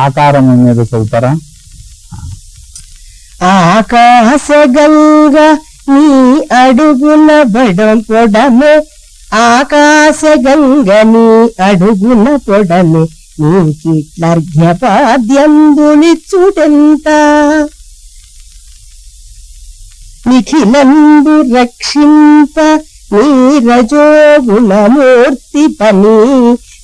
ఆకారం మీద చదువుతారా? ఆకాశగంగ నీ అడుగున బడం పొడమే, ఆకాశగంగ నీ అడుగున పొడమే, నీకిట్లర్ఘ్యపాద్యంబులిచ్చుటెంత, నిఖిలంబు రక్షింప నీ రజోగుణమూర్తి పని,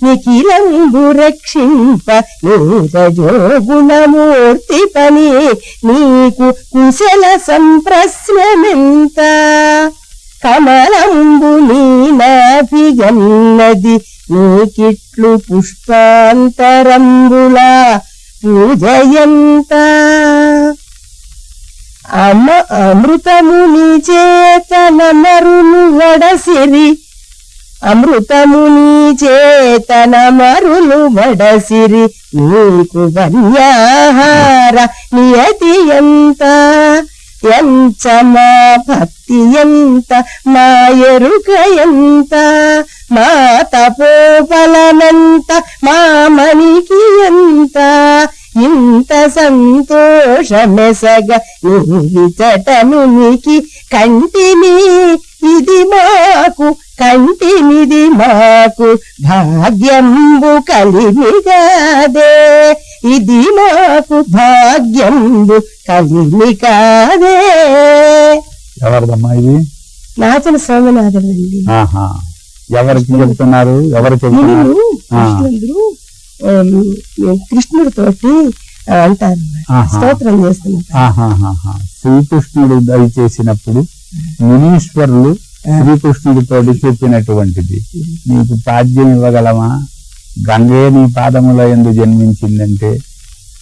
నిఖిలంబు రక్షింప నీ రజోగుణమూర్తి పని, నీకు కుశల సంప్రశ్నమెంత, కమలంబు నీ నాభిగన్నది, నీకిట్లు పుష్పాంతరంబులా పూజయంత, అమృతముని చేతనమరులు వడసిరి, అమృతముని చేతనమరులు వడసిరి, నీకు వన్యాహార నియతి ఎంత, ఎంత మా భక్తి ఎంత, మా ఎరుక ఎంత, మా తపోబలమెంత, మా మనికి ఎంత, ఇంత సంతోషమెసగ నీచటనునికి కంటిని, ఇది మాకు కంటినిది మాకు భాగ్యంబు కలిమిగాదే, ఇది మాకు భాగ్యంబు కలిమి కాదే. ఎవరిదమ్మా ఇది? నాచన స్వామినాథుడండి. ఎవరికి చెప్తున్నారు? ఎవరు చెప్తున్నారు? కృష్ణుడితోటి అంటారు, స్తోత్రం చేస్తున్నారు. శ్రీకృష్ణుడు దయచేసినప్పుడు మునీశ్వరులు శ్రీకృష్ణుడితో చెప్పినటువంటిది. నీకు పాద్యం ఇవ్వగలమా? గంగే నీ పాదముల యందు జన్మించిందంటే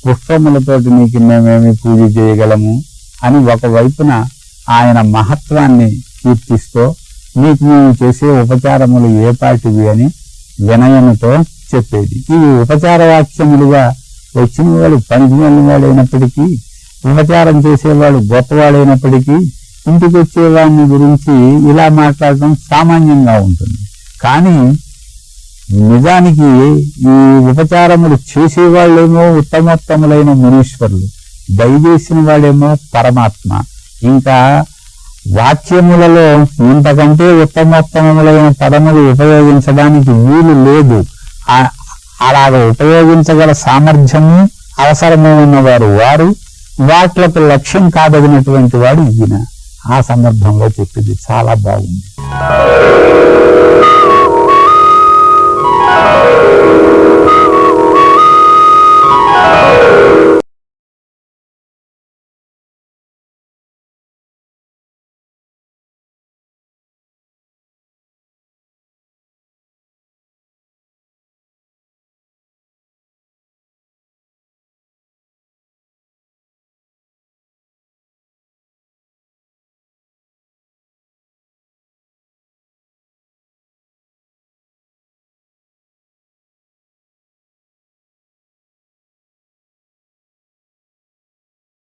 పుష్పములతోటి నీకు మేమేమి పూజ చేయగలము అని ఒకవైపున ఆయన మహత్వాన్ని కీర్తిస్తూ నీకు మేము చేసే ఉపచారములు ఏ పాటివి అని వినయముతో చెప్పేది. ఇవి ఉపచార వాక్యములుగా వచ్చిన వాడు పనికిమాలిన వాడైనప్పటికీ, ఉపచారం చేసేవాడు గొప్పవాడైనప్పటికీ, ఇంటికి వచ్చేవాడిని గురించి ఇలా మాట్లాడటం సామాన్యంగా ఉంటుంది. కానీ నిజానికి ఈ ఉపచారములు చేసేవాళ్ళేమో ఉత్తమోత్తములైన మునీశ్వరులు, దయచేసిన వాడేమో పరమాత్మ. ఇంకా వాక్యములలో ఇంతకంటే ఉత్తమోత్తములైన పదములు ఉపయోగించడానికి వీలు లేదు. అలాగ ఉపయోగించగల సామర్థ్యము అవసరము ఉన్నవారు వారు, వాట్లకు లక్ష్యం కాదగినటువంటి వాడు ఈయన. ఆ సందర్భంలో చెప్పింది చాలా బాగుంది.